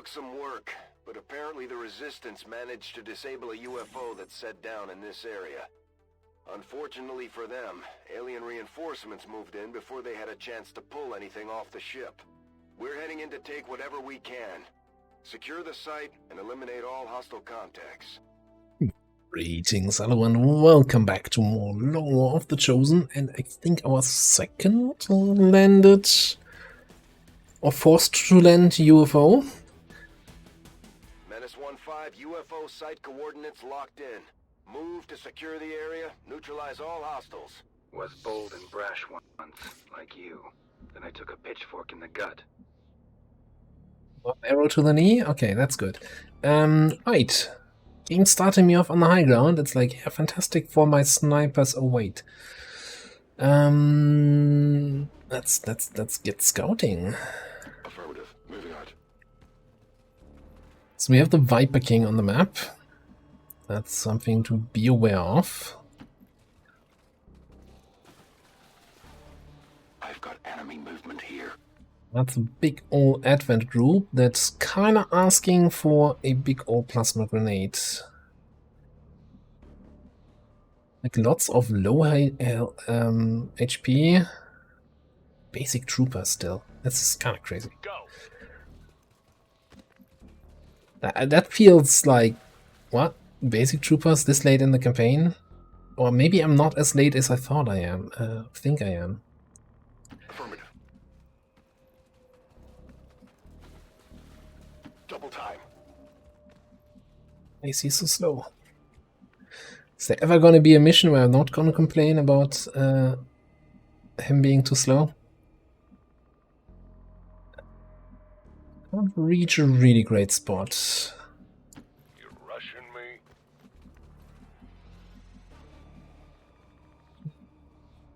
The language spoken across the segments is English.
some work, but apparently the Resistance managed to disable a UFO that's set down in this area. Unfortunately for them, alien reinforcements moved in before they had a chance to pull anything off the ship. We're heading in to take whatever we can. Secure the site and eliminate all hostile contacts. Greetings, hello, and welcome back to more Law of the Chosen. And I think our second landed or forced to land UFO. Menace 1-5, UFO site coordinates locked in. Move to secure the area, neutralize all hostiles. Was bold and brash once, like you. Then I took a pitchfork in the gut. Arrow to the knee? Okay, that's good. Right. Game starting me off on the high ground. It's like, yeah, fantastic for my snipers. Oh, wait. Let's get scouting. Affirmative. Moving out. So we have the Viper King on the map. That's something to be aware of. I've got enemy movement here. That's a big old Advent group that's kinda asking for a big old plasma grenade. Like lots of low HP. Basic troopers still. That's kinda crazy. Go. That feels like, what? Basic troopers this late in the campaign? Or maybe I'm not as late as I thought I am. Think I am. Affirmative. Double time. I see so slow. Is there ever gonna be a mission where I'm not gonna complain about him being too slow? Can't reach a really great spot. You're rushing me.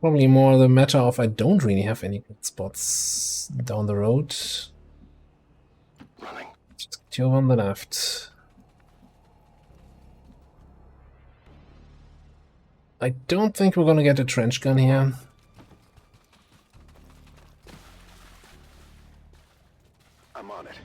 Probably more the matter of I don't really have any good spots down the road. Running. Just two on the left. I don't think we're gonna get a trench gun here. I'm on it.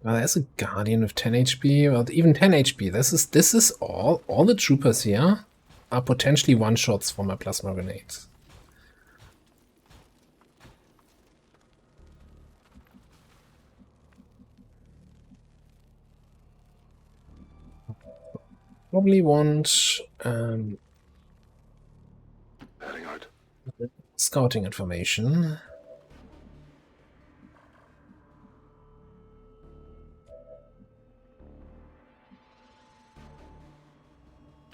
Well, there's a Guardian with 10 HP, well, even 10 HP. This is all the troopers here are potentially one-shots for my plasma grenades. Probably want Heading out. scouting information.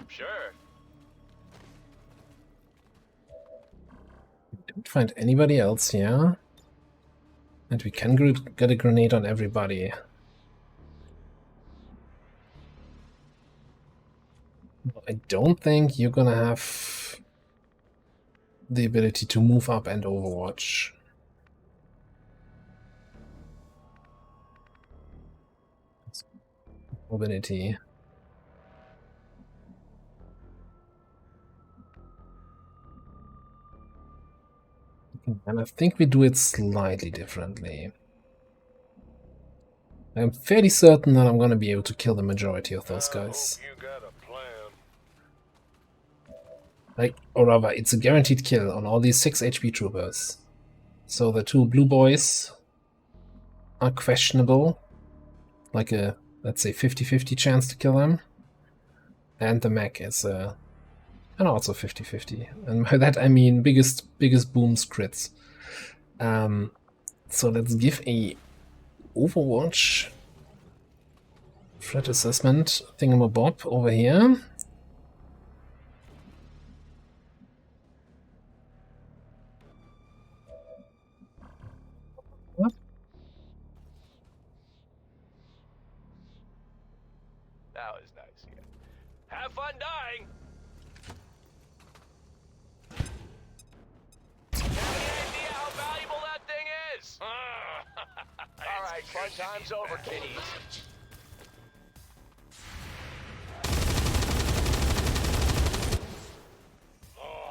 Sure. Don't find anybody else here. And we can get a grenade on everybody. I don't think you're gonna have the ability to move up and overwatch. Mobility. And I think we do it slightly differently. I'm fairly certain that I'm going to be able to kill the majority of those guys. You got a plan. Like, or rather, it's a guaranteed kill on all these 6 HP troopers. So the 2 blue boys are questionable. Like a, let's say, 50-50 chance to kill them. And the mech is and also 50-50. And by that I mean biggest booms crits. So let's give a Overwatch threat assessment thingamabob over here. What? That was nice. Yeah. Have fun dying. Any idea how valuable that thing is? All right, fun time's over, kiddies.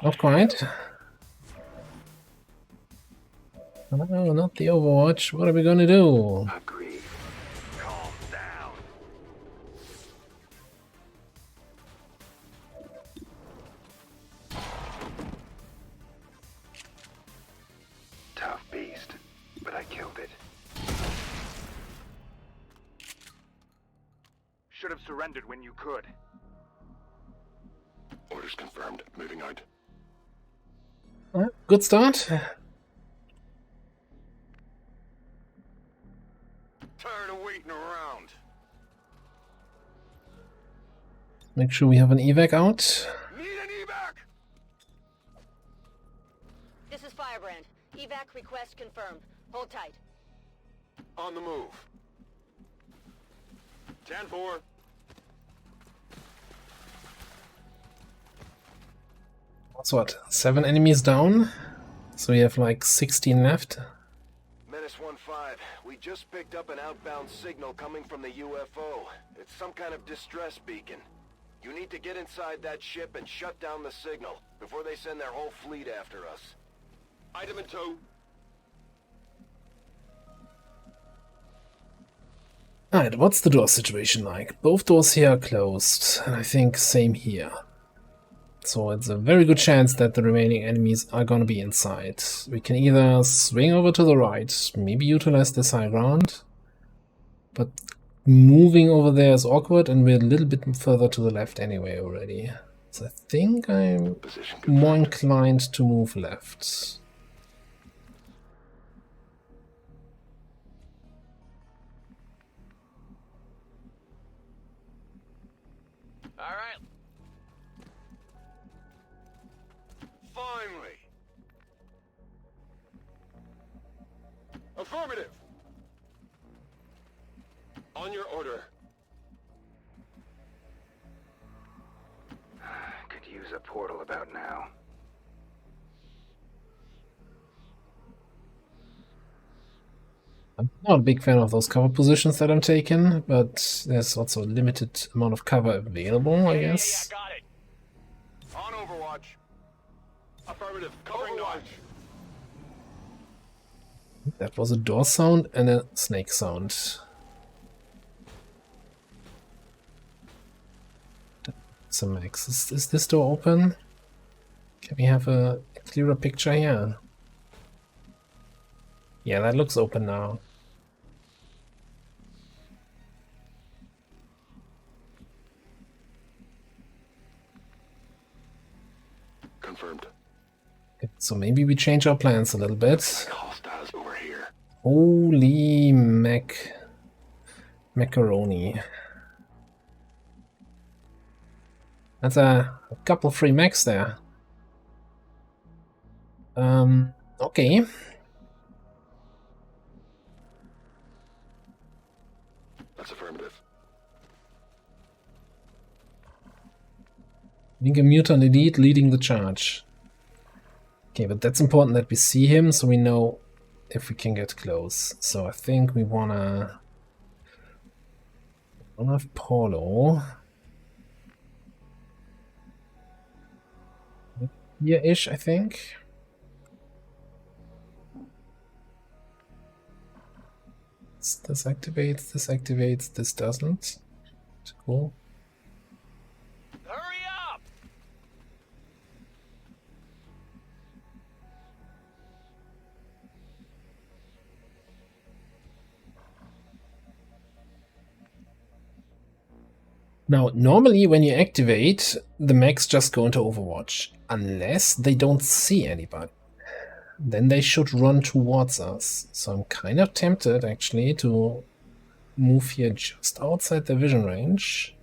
Not quite. No, not the Overwatch. What are we gonna do? Agreed. Calm down. Tough beast, but I killed it. Should have surrendered when you could. Orders confirmed. Moving out. Good start. Tired of waiting around. Make sure we have an evac out. Need an evac! This is Firebrand. Evac request confirmed. Hold tight. On the move. 10-4. That's what? 7 enemies down? So we have like 16 left. Menace 1-5. We just picked up an outbound signal coming from the UFO. It's some kind of distress beacon. You need to get inside that ship and shut down the signal before they send their whole fleet after us. Item in tow. Alright, what's the door situation like? Both doors here are closed, and I think same here. So it's a very good chance that the remaining enemies are gonna be inside. We can either swing over to the right, maybe utilize this high ground, but moving over there is awkward and we're a little bit further to the left anyway already. So I think I'm more inclined to move left. All right. Finally. Affirmative. On your order. Could use a portal about now. I'm not a big fan of those cover positions that I'm taking, but there's also a limited amount of cover available, I guess. Got it. On Overwatch. Affirmative. Covering Overwatch. That was a door sound and a snake sound. So Max, is this door open? Can we have a clearer picture here? Yeah, that looks open now. Confirmed. Okay, so maybe we change our plans a little bit. Hostiles over here. Holy macaroni. That's a couple free mechs there. Okay. That's affirmative. I think a mutant elite leading the charge. Okay, but that's important that we see him so we know if we can get close. So I think we wanna have Paulo. Here-ish, I think. This activates, this doesn't. Cool. Hurry up! Now, normally when you activate, the mechs just go into Overwatch, unless they don't see anybody. Then they should run towards us. So I'm kind of tempted, actually, to move here just outside their vision range.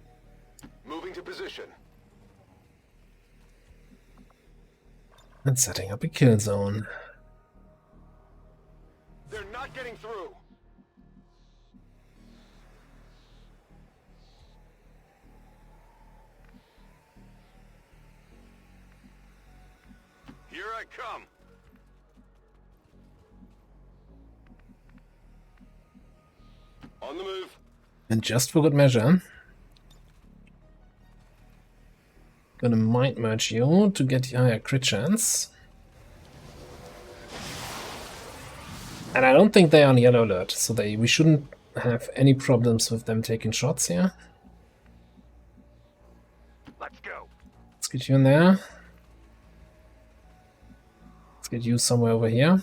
Moving to position. And setting up a kill zone. They're not getting through. Here I come. On the move. And just for good measure, gonna mind merge you to get the higher crit chance. And I don't think they're on yellow alert, so we shouldn't have any problems with them taking shots here. Let's go. Let's get you in there. Let's get you somewhere over here.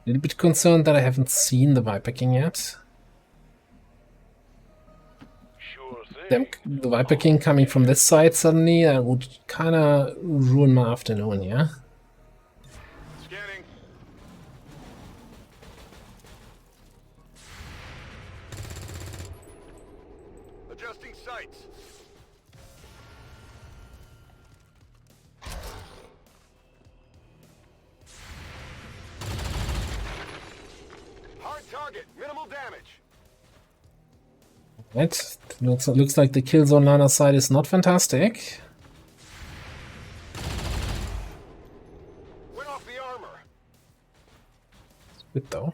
A little bit concerned that I haven't seen the Viper King yet. The Viper King coming from this side suddenly would kind of ruin my afternoon, yeah? Scanning. Adjusting sights. Hard target, minimal damage. Right. Looks like the kill zone on our side is not fantastic. Went off the armor. It's good though.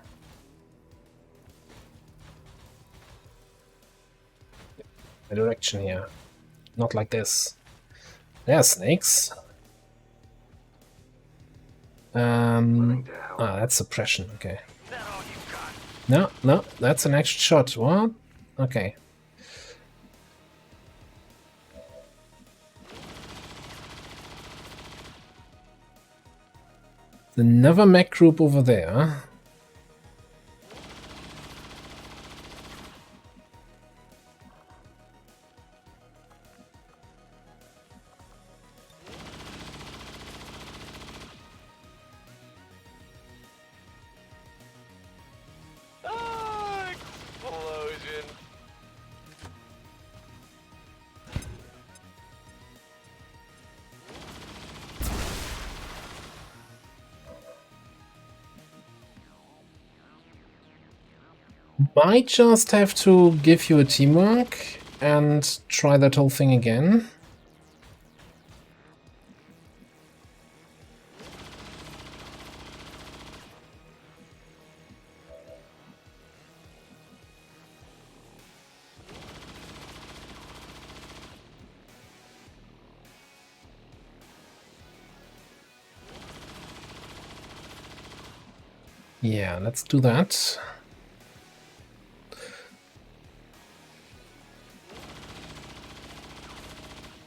The direction here. Not like this. There are snakes. That's suppression, okay. No, that's an extra shot. What? Okay. Another mech group over there. Explosion. Might just have to give you a teamwork and try that whole thing again. Yeah, let's do that.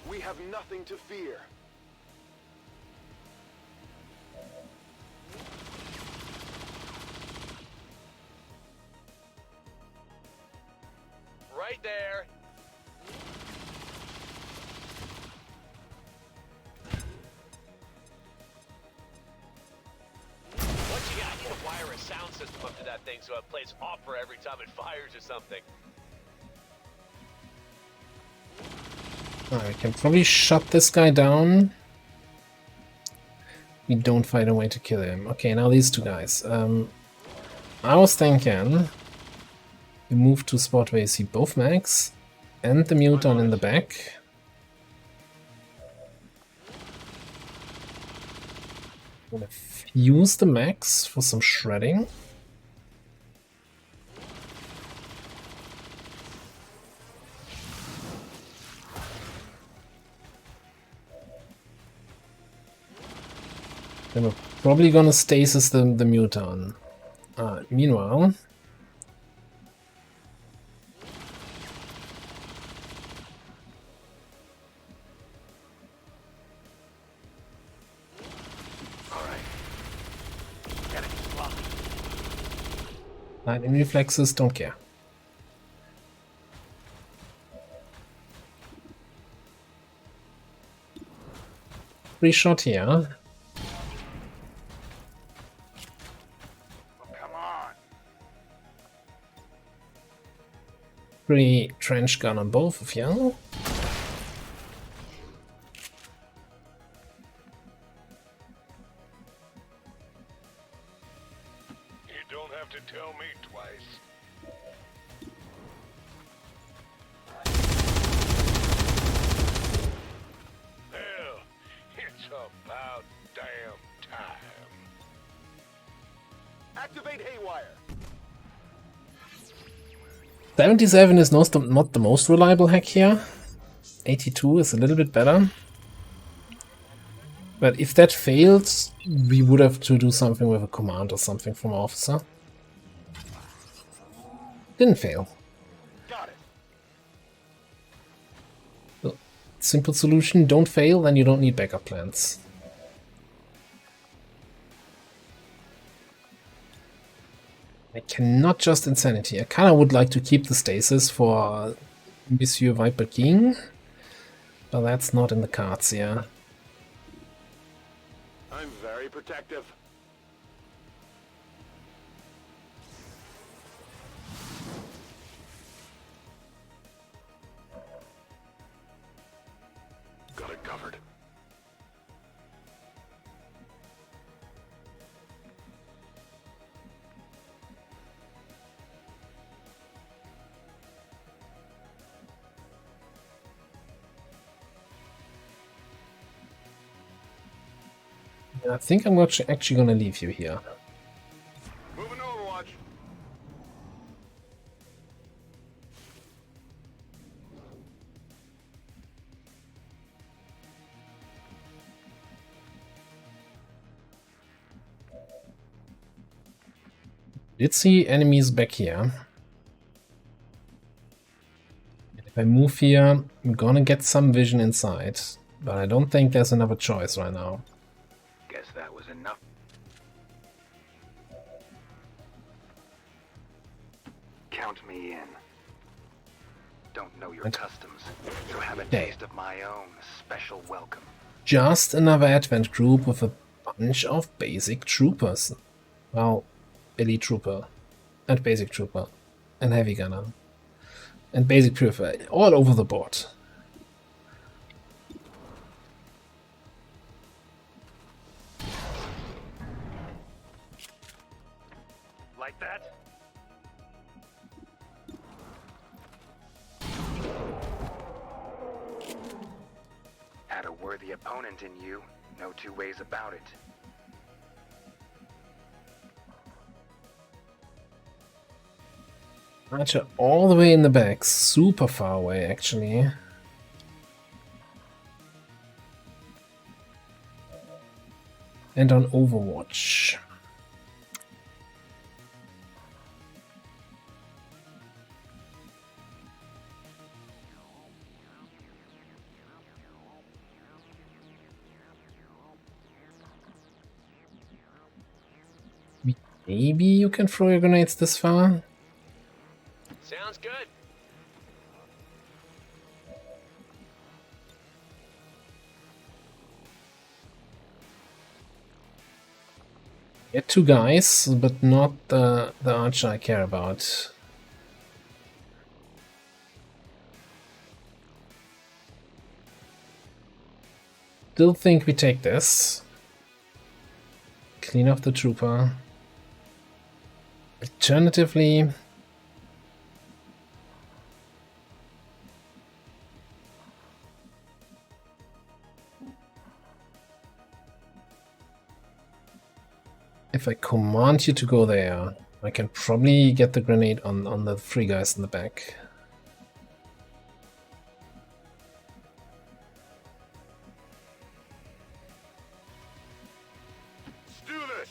We have nothing to fear. Right there. What you got? I need to wire a sound system up to that thing so it plays opera every time it fires or something. I can probably shut this guy down. We don't find a way to kill him. Okay, now these two guys. I was thinking we move to a spot where you see both mechs and the muton in the back. I'm gonna fuse the mechs for some shredding. Then we're probably gonna stasis the muton. Meanwhile, lightning reflexes, don't care. Free shot here. Free trench gun on both of you. You don't have to tell me twice. Hell, it's about damn time. Activate haywire. 77 is not the most reliable hack here. 82 is a little bit better. But if that failed, we would have to do something with a command or something from our officer. Didn't fail. Got it. Well, simple solution, don't fail, then you don't need backup plans. I cannot just Insanity. I kind of would like to keep the stasis for Monsieur Viper King, but that's not in the cards here. I'm very protective. Got it covered. I think I'm actually going to leave you here. Moving Overwatch. Did see enemies back here. If I move here, I'm gonna get some vision inside, but I don't think there's another choice right now. Guess that was enough. Count me in. Don't know your customs, so have a Okay. taste of my own special welcome. Just another advent group with a bunch of basic troopers. Well, elite trooper, and basic trooper, and heavy gunner, and basic purifier, all over the board. Like that? Had a worthy opponent in you, no two ways about it. Archer all the way in the back, super far away actually. And on Overwatch. Maybe you can throw your grenades this far? Sounds good. Get two guys, but not the archer I care about. Still think we take this. Clean up the trooper. Alternatively, if I command you to go there, I can probably get the grenade on the three guys in the back. Let's do this.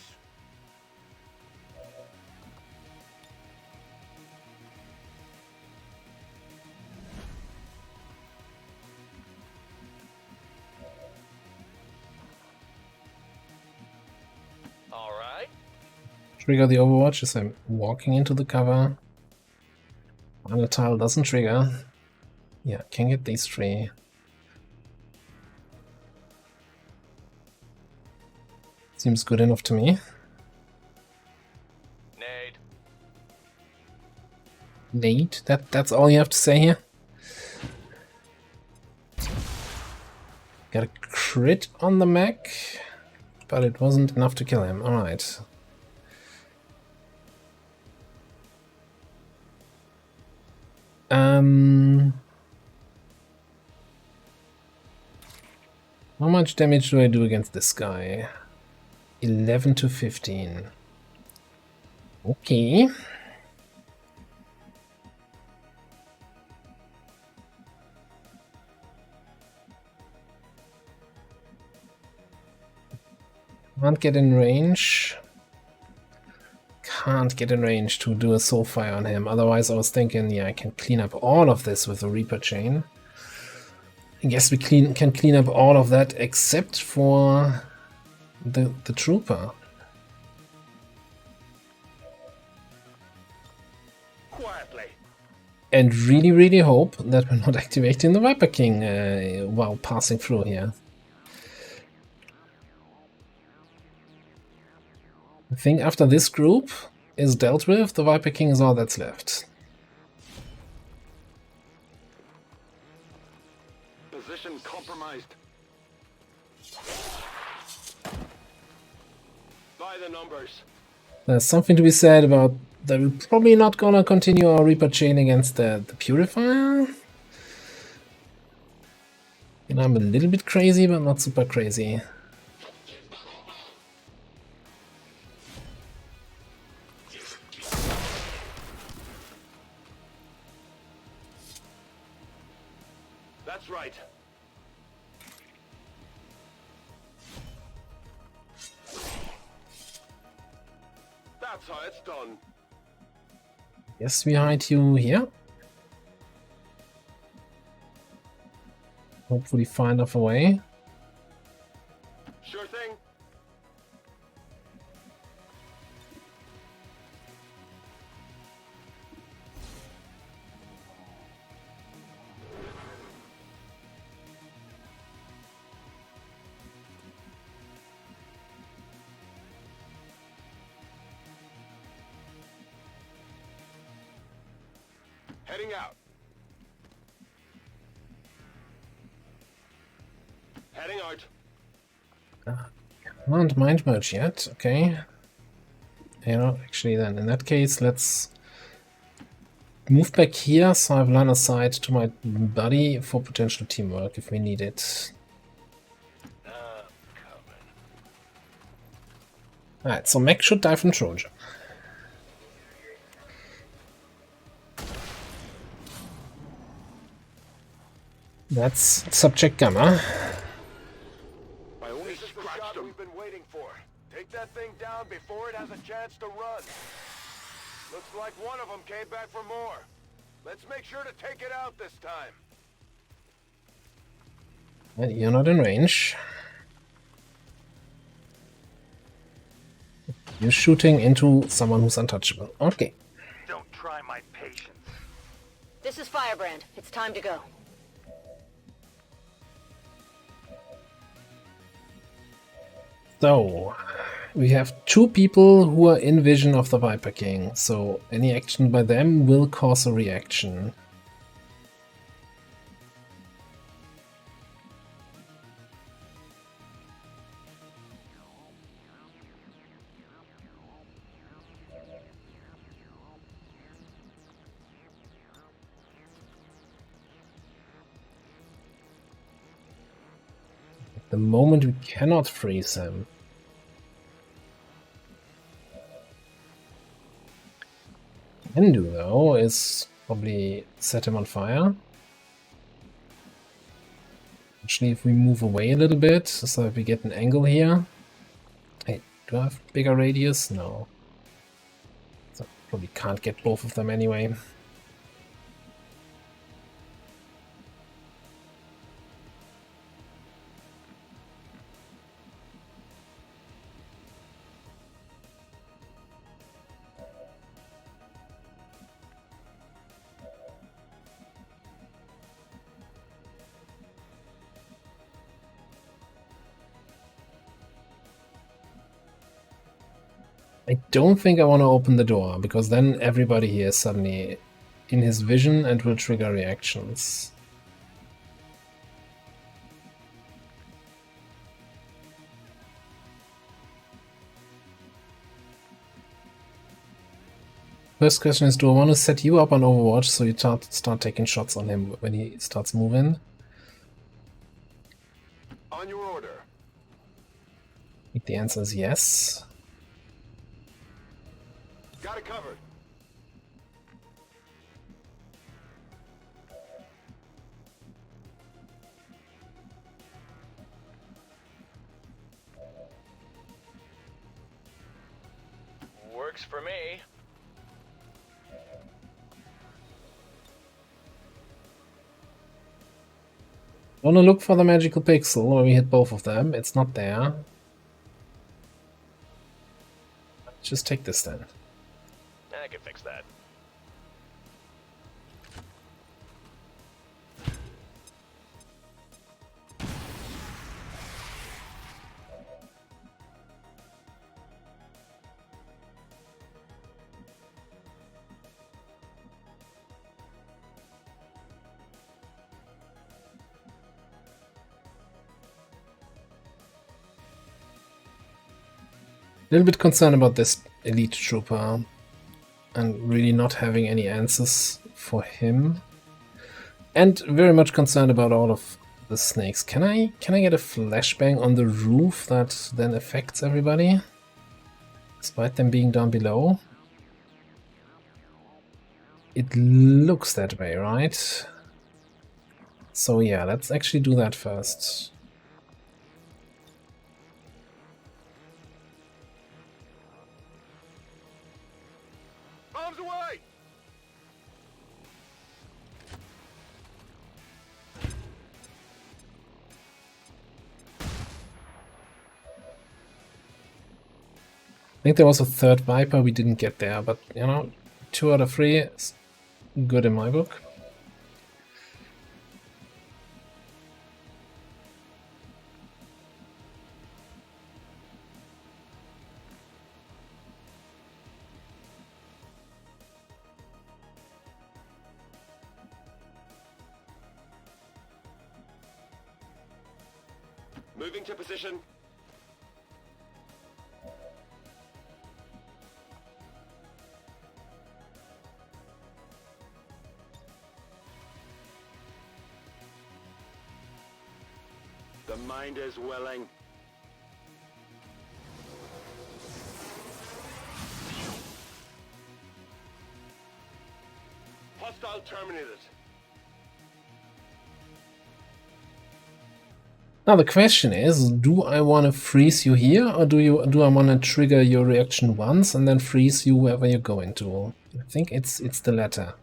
All right. Trigger the Overwatch as I'm walking into the cover. Final tile doesn't trigger. Yeah, can get these three. Seems good enough to me. Nade. Nate, that's all you have to say here? Got a crit on the mech, but it wasn't enough to kill him. Alright. How much damage do I do against this guy? 11 to 15. Okay. Can't get in range. Can't get in range to do a soul fire on him. Otherwise, I was thinking, yeah, I can clean up all of this with the Reaper chain. I guess we can clean up all of that except for the trooper. Quietly. And really, really hope that we're not activating the Viper King while passing through here. I think after this group is dealt with, the Viper King is all that's left. Position compromised. By the numbers. There's something to be said about that we're probably not gonna continue our Reaper chain against the Purifier. And I'm a little bit crazy, but not super crazy. That's right. That's how it's done. Yes, we hide you here. Hopefully find a way. Sure thing. Heading out. Heading out. Can't mind merge yet, okay. Yeah, actually then in that case let's move back here so I have line of sight to my buddy for potential teamwork if we need it. Alright, so Mech should die from Trojan. That's Subject Gamma. I only scratched him. We've been waiting for. Take that thing down before it has a chance to run. Looks like one of them came back for more. Let's make sure to take it out this time. You're not in range. You're shooting into someone who's untouchable. Okay. Don't try my patience. This is Firebrand. It's time to go. So, we have two people who are in vision of the Viper King, so any action by them will cause a reaction. At the moment we cannot freeze him. Can do though is probably set him on fire. Actually, if we move away a little bit so that we get an angle here. Hey, do I have bigger radius? No. So probably can't get both of them anyway. I don't think I want to open the door, because then everybody here is suddenly in his vision and will trigger reactions. First question is, do I want to set you up on Overwatch so you start taking shots on him when he starts moving? On your order. I think the answer is yes. Got it covered. Works for me. Wanna look for the magical pixel where we hit both of them. It's not there. Just take this then. I can fix that. A little bit concerned about this elite trooper and really not having any answers for him, and very much concerned about all of the snakes. Can I get a flashbang on the roof that then affects everybody despite them being down below? It looks that way, right? So yeah, let's actually do that first. Bombs away! I think there was a third Viper, we didn't get there, but you know, 2 out of 3 is good in my book. Moving to position. The mind is willing. Hostile terminated. Now the question is, do I want to freeze you here, or do I want to trigger your reaction once and then freeze you wherever you're going to? I think it's the latter.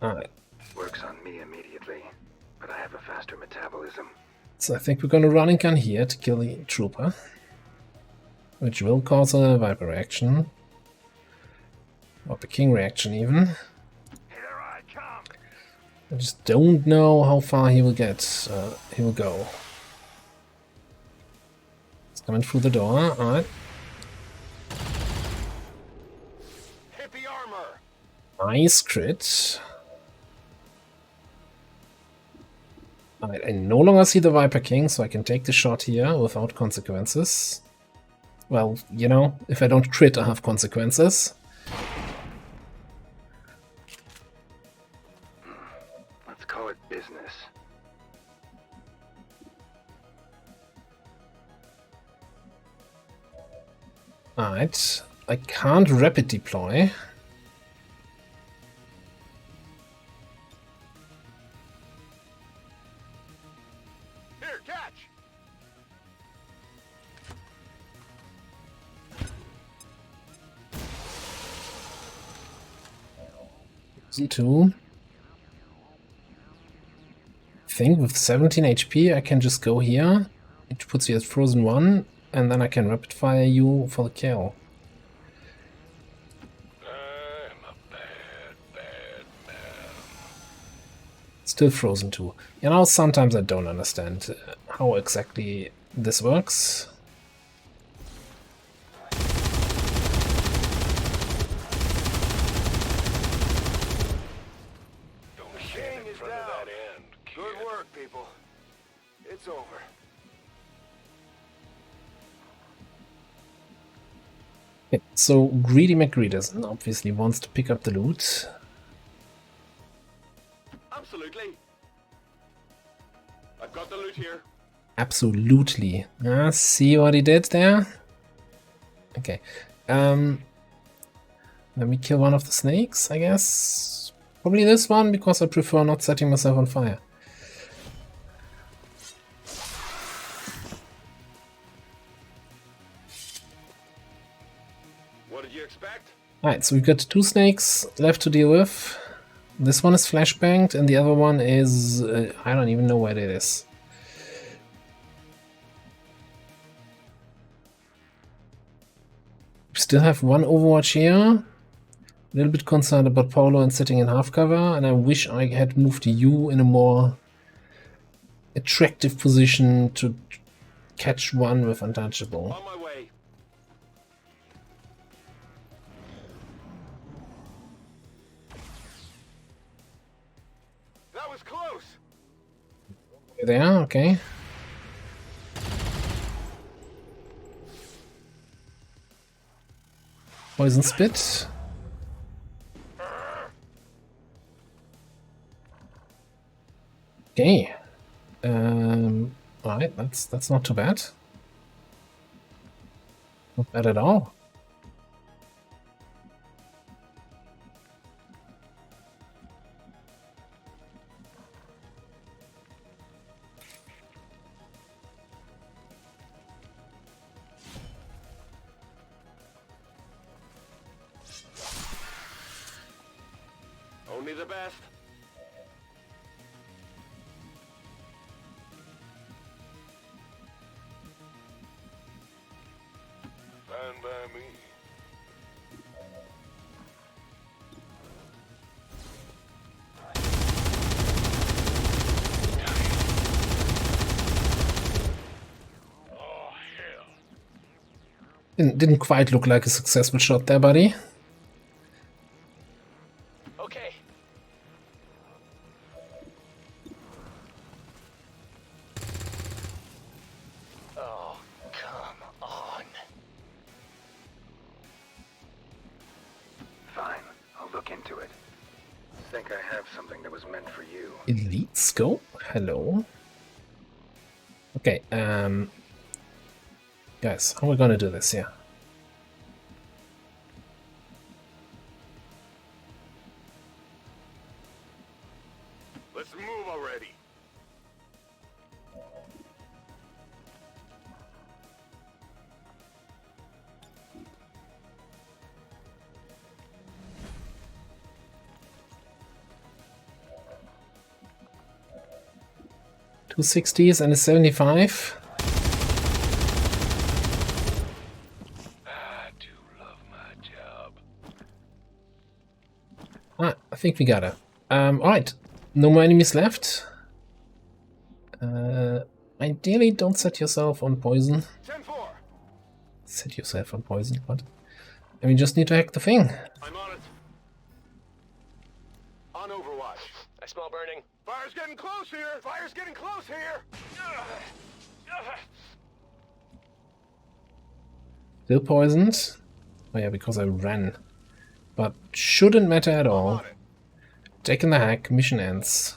Alright. Works on me immediately, but I have a faster metabolism. So I think we're going to run and gun here to kill the trooper, which will cause a Viper reaction, or the King reaction even. Here I come. I just don't know how far he will get. He will go. It's coming through the door. Alright. Hit the armor. Nice crit. Alright, I no longer see the Viper King, so I can take the shot here without consequences. Well, you know, if I don't crit, I have consequences. Let's call it business. Alright, I can't rapid deploy. Here, catch. Z2. I think with 17 HP I can just go here. It puts you at frozen 1, and then I can rapid fire you for the kill. I'm a bad man. Still frozen 2. You know, sometimes I don't understand how exactly this works. Don't The stand king in is front of down. that end, kid. Good work, people. It's over. Okay, so Greedy McGreeders obviously wants to pick up the loot. Absolutely. I've got the loot here. Absolutely. See what he did there? Okay. Let me kill one of the snakes, I guess. Probably this one, because I prefer not setting myself on fire. What did you expect? Alright, so we've got 2 snakes left to deal with. This one is flashbanged, and the other one is... I don't even know where it is. We still have 1 Overwatch here. A little bit concerned about Paulo and sitting in half cover, and I wish I had moved you in a more attractive position to catch one with untouchable. On my way. That was close. There, okay. Poison spit. Okay. Alright, that's not too bad. Not bad at all. Only the best. Fine by me. Didn't quite look like a successful shot there, buddy. Okay. Oh, come on. Fine, I'll look into it. Think I have something that was meant for you. Elite scope? Hello. Okay, guys, how are we gonna do this here? Let's move already. Two 60s and a 75. I do love my job. I think we got her. Alright. No more enemies left. Ideally, don't set yourself on poison. 10-4. Set yourself on poison, what? And we just need to hack the thing. I'm on it. On Overwatch. I smell burning. Fire's getting close here. Fire's getting close here. Still poisoned. Oh yeah, because I ran. But shouldn't matter at all. On it. Taking the hack, mission ends.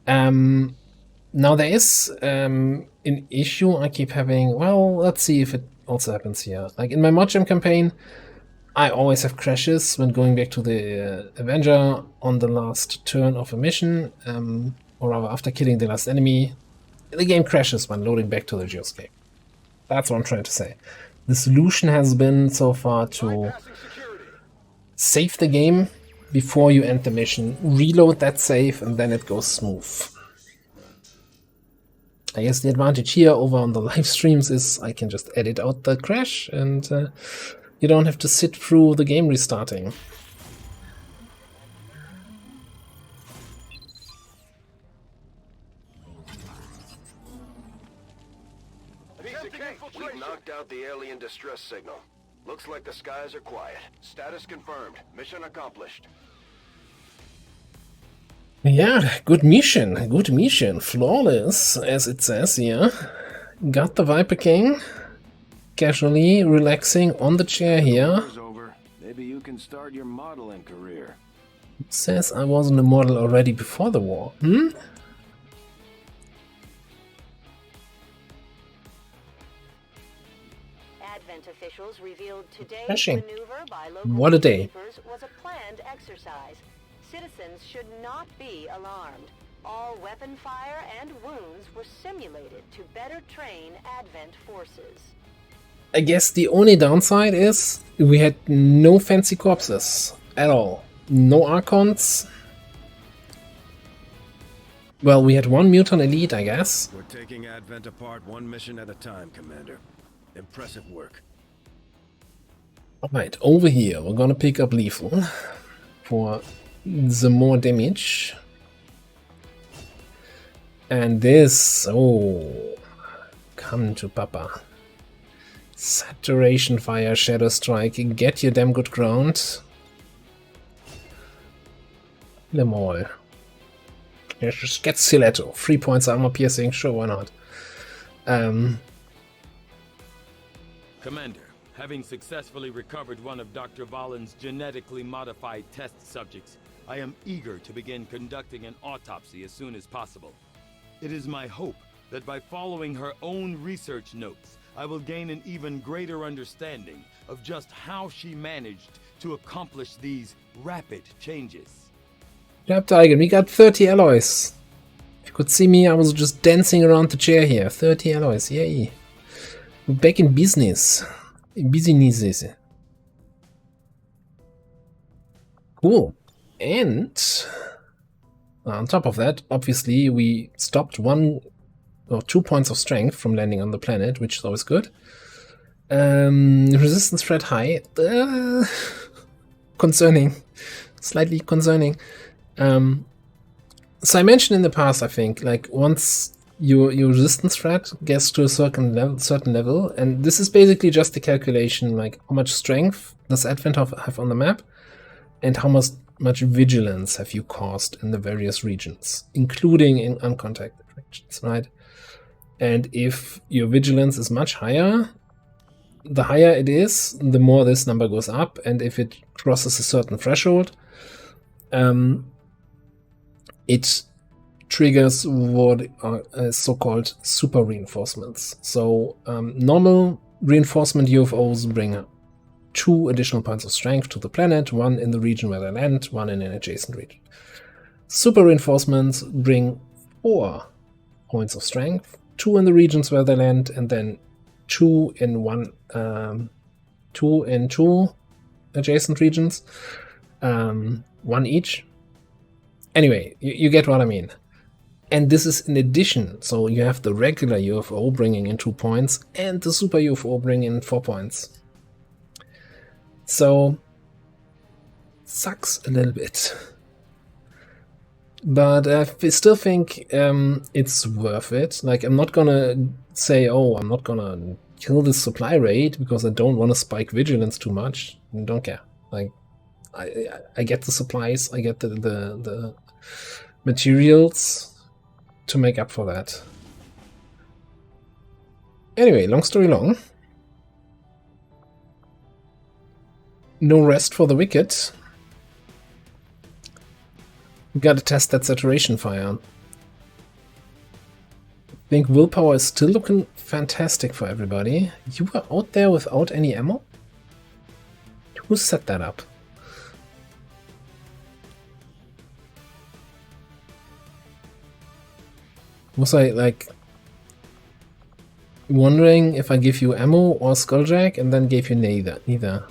Now there is an issue I keep having. Well, let's see if it also happens here. Like in my Modgem campaign, I always have crashes when going back to the Avenger on the last turn of a mission, or rather after killing the last enemy. The game crashes when loading back to the geoscape. That's what I'm trying to say. The solution has been so far to Bypassing security. save the game before you end the mission, reload that save, and then it goes smooth. I guess the advantage here over on the live streams is I can just edit out the crash, and you don't have to sit through the game restarting. We've knocked out the alien distress signal. Looks like the skies are quiet. Status confirmed. Mission accomplished. Yeah, good mission, flawless, as it says here. Got the Viper King, casually relaxing on the chair here. War's over. Maybe you can start your modeling career. Says I wasn't a model already before the war, Advent officials revealed today's Crashing. maneuver by local What a day. peacekeepers was a planned exercise. Citizens should not be alarmed. All weapon fire and wounds were simulated to better train Advent forces. I guess the only downside is we had no fancy corpses at all. No Archons. Well, we had one Mutant Elite, I guess. We're taking Advent apart one mission at a time, Commander. Impressive work. Alright, over here we're gonna pick up Lethal for the more damage. And this, oh, come to Papa. Saturation Fire, Shadow Strike, get your damn good ground. Them all. Just get Stiletto. 3 points armor piercing, sure, why not? Commander, having successfully recovered one of Dr. Valen's genetically modified test subjects, I am eager to begin conducting an autopsy as soon as possible. It is my hope that by following her own research notes, I will gain an even greater understanding of just how she managed to accomplish these rapid changes. Yep, Tiger, we got 30 alloys. If you could see me, I was just dancing around the chair here. 30 alloys, yay. We're back in business. Businesses. Cool. And on top of that, obviously, we stopped 1 or 2 points of strength from landing on the planet, which is always good. Resistance threat high. Concerning. Slightly concerning. So I mentioned in the past, I think, like once your resistance threat gets to a certain level, and this is basically just a calculation, like how much strength does Advent have on the map, and how much vigilance have you caused in the various regions, including in uncontacted regions, right? And if your vigilance is much higher, the higher it is, the more this number goes up, and if it crosses a certain threshold, it triggers what are so-called super reinforcements. So normal reinforcement UFOs bring 2 additional points of strength to the planet, 1 in the region where they land, 1 in an adjacent region. Super reinforcements bring 4 points of strength, 2 in the regions where they land, and then 2 in 2 adjacent regions, 1 each. Anyway, you get what I mean. And this is in addition, so you have the regular UFO bringing in 2 points and the super UFO bringing in 4 points. So, sucks a little bit. But I still think it's worth it. Like, I'm not gonna say, oh, I'm not gonna kill this supply rate because I don't want to spike vigilance too much. I don't care. Like, I get the supplies, I get the materials to make up for that. Anyway, long story long. No rest for the wicked. We gotta test that saturation fire. I think willpower is still looking fantastic for everybody. You were out there without any ammo? Who set that up? Was I like wondering if I give you ammo or skulljack and then gave you neither?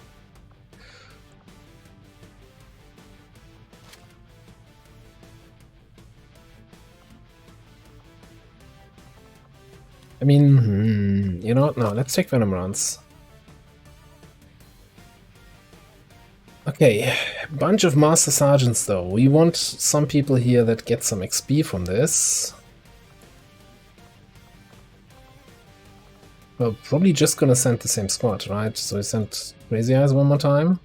I mean, you know what? No, let's take venom rounds. Okay, bunch of Master Sergeants though. We want some people here that get some XP from this. We're probably just gonna send the same squad, right? So we sent Crazy Eyes one more time.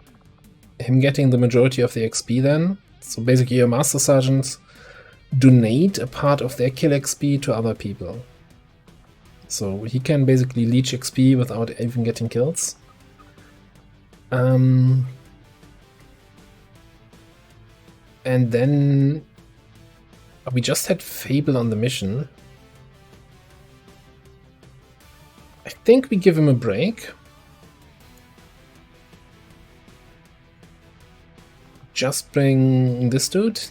Him getting the majority of the XP then. So basically your Master Sergeants donate a part of their kill XP to other people. So he can basically leech XP without even getting kills. And then we just had Fable on the mission. I think we give him a break. Just bring this dude.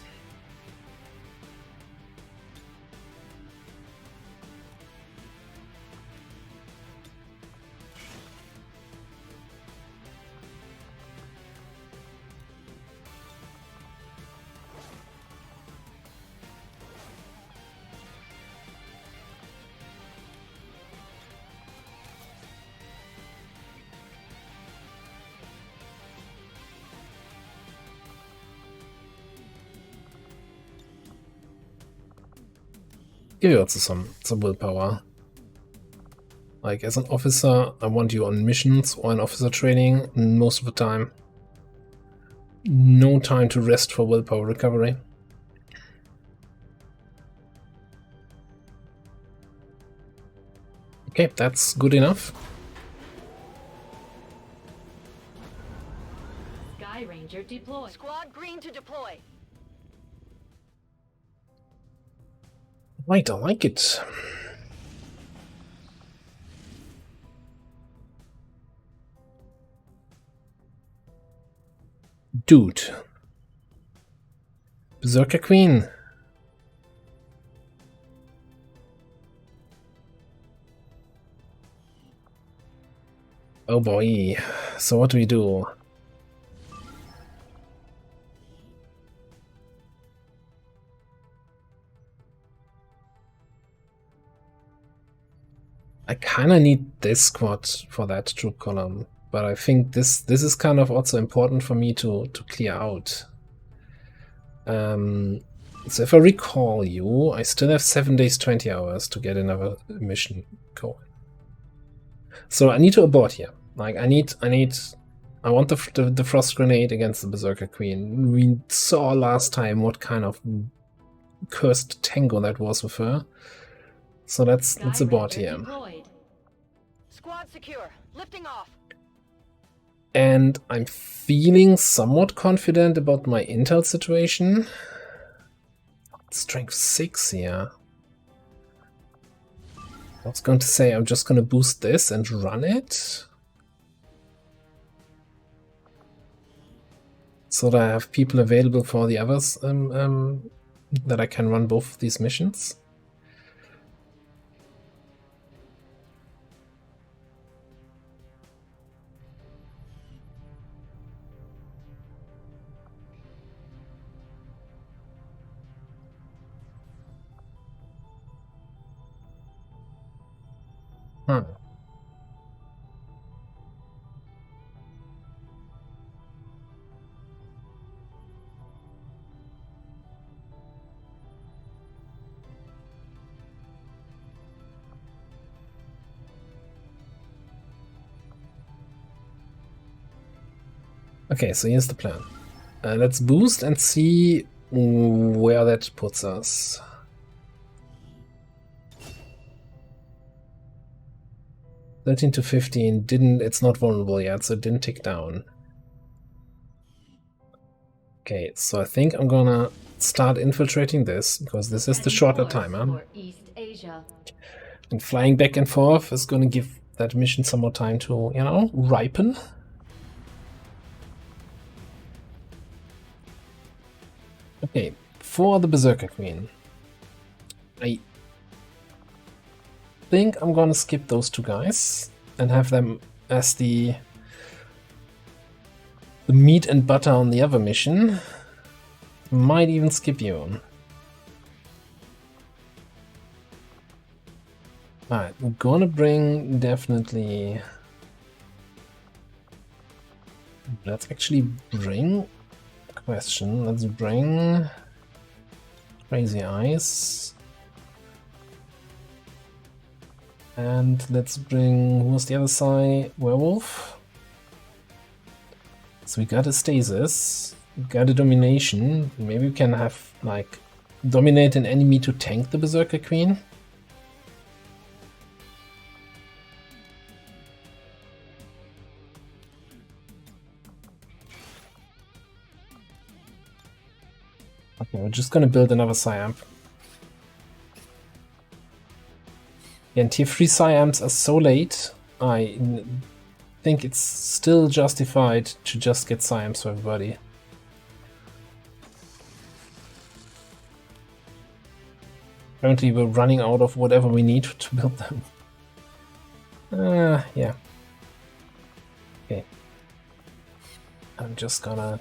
give you also some willpower. Like, as an officer, I want you on missions or in officer training most of the time. No time to rest for willpower recovery. Okay, that's good enough. Sky Ranger deployed. Squad green to deploy. Right, I like it. Dude. Berserker Queen. Oh boy. So what do we do? I kinda need this squad for that troop column, but I think this is kind of also important for me to clear out. So if I recall you, I still have 7 days, 20 hours to get another mission going. So I need to abort here. Like I want the frost grenade against the Berserker Queen. We saw last time what kind of cursed tango that was with her. So let's abort here. Squad secure. Lifting off. And I'm feeling somewhat confident about my intel situation. Strength 6 here. I was going to say I'm just going to boost this and run it. So that I have people available for the others that I can run both of these missions. Okay, so here's the plan. Let's boost and see where that puts us. $13 to $15 it's not vulnerable yet, so it didn't tick down. Okay, so I think I'm gonna start infiltrating this, because this is the shorter timer. And flying back and forth is gonna give that mission some more time to, you know, ripen. Okay, for the Berserker Queen, I think I'm gonna skip those two guys and have them as the meat and butter on the other mission. Might even skip you. Alright, we're gonna bring definitely... Let's actually bring... Question. Let's bring Crazy Eyes. And let's bring, who's the other side? Werewolf. So we got a stasis, we got a domination. Maybe we can have, like, dominate an enemy to tank the Berserker Queen. Okay, we're just gonna build another Psyamp. And tier 3 Psyamps are so late, I think it's still justified to just get Psyamps for everybody. Apparently we're running out of whatever we need to build them. Yeah. Okay. I'm just gonna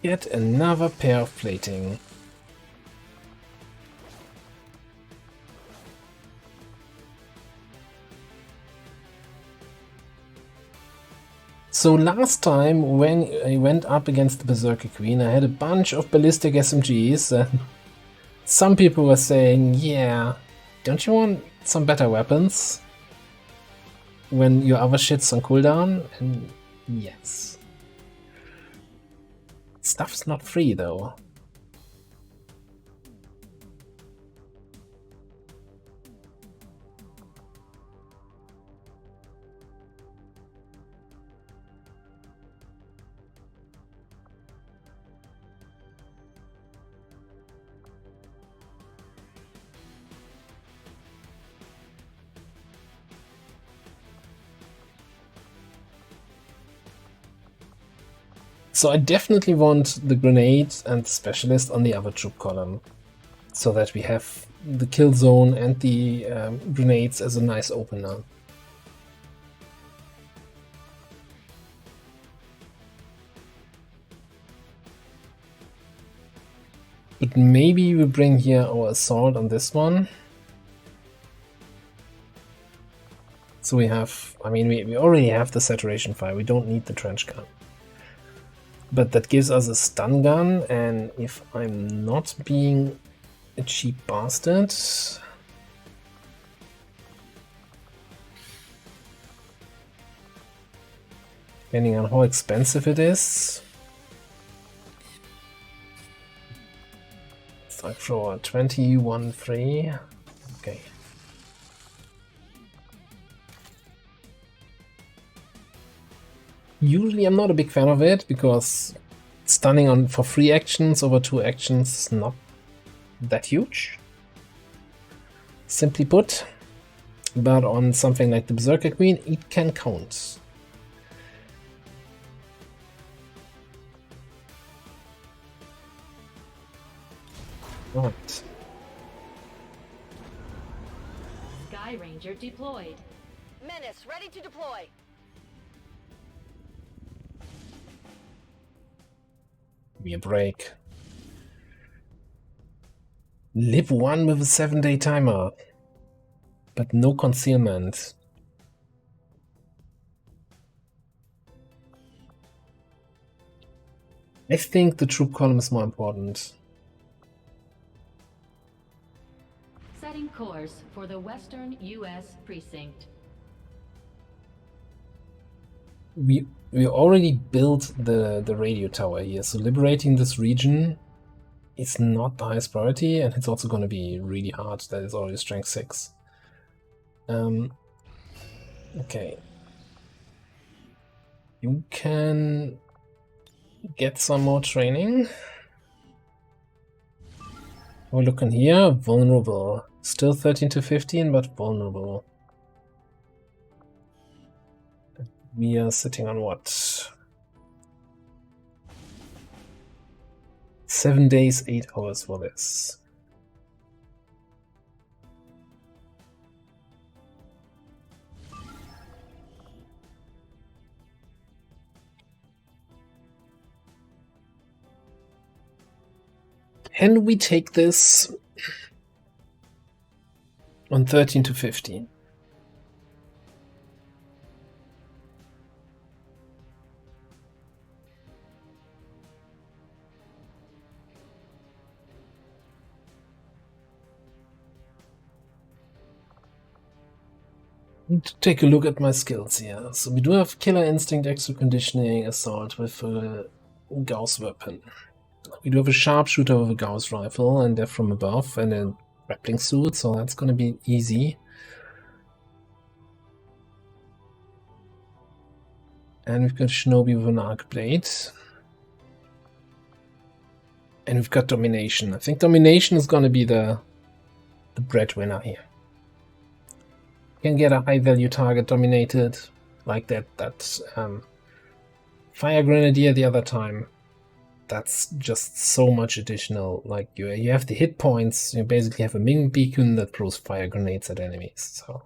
get another pair of plating. So last time when I went up against the Berserker Queen, I had a bunch of ballistic SMGs, and some people were saying, yeah, don't you want some better weapons when your other shit's on cooldown? And yes. Stuff's not free though. So I definitely want the grenade and specialist on the other troop column, so that we have the kill zone and the grenades as a nice opener. But maybe we bring here our assault on this one. So we have, I mean, we already have the saturation fire, we don't need the trench gun. But that gives us a stun gun, and if I'm not being a cheap bastard, depending on how expensive it is, it's like for 21.3. Okay. Usually I'm not a big fan of it, because stunning on for 3 actions over 2 actions is not that huge, simply put. But on something like the Berserker Queen, it can count. Right. Sky Ranger deployed. Menace, ready to deploy. Give me a break. Live 1 with a 7-day timer, but no concealment. I think the troop column is more important. Setting course for the Western U.S. precinct. We already built the radio tower here, so liberating this region is not the highest priority, and it's also going to be really hard. That is already strength 6. Okay. You can get some more training. We're looking here, vulnerable. Still 13 to 15, but vulnerable. We are sitting on what? 7 days, 8 hours for this. Can we take this on 13 to 15? To take a look at my skills here. So we do have Killer Instinct, Extra Conditioning, Assault with a Gauss weapon. We do have a Sharpshooter with a Gauss rifle and Death from Above and a grappling suit, so that's gonna be easy. And we've got Shinobi with an Arc Blade. And we've got Domination. I think Domination is gonna be the breadwinner here. Can get a high value target dominated, like that Fire Grenadier the other time. That's just so much additional. Like you have the hit points, you basically have a Ming beacon that throws fire grenades at enemies. So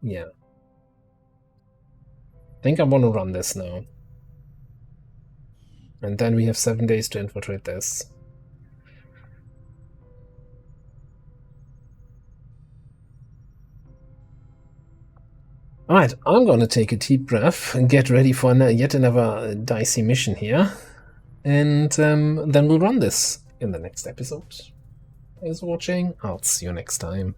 yeah. I think I want to run this now. And then we have 7 days to infiltrate this. Alright, I'm gonna take a deep breath and get ready for yet another dicey mission here. And then we'll run this in the next episode. Thanks for watching. I'll see you next time.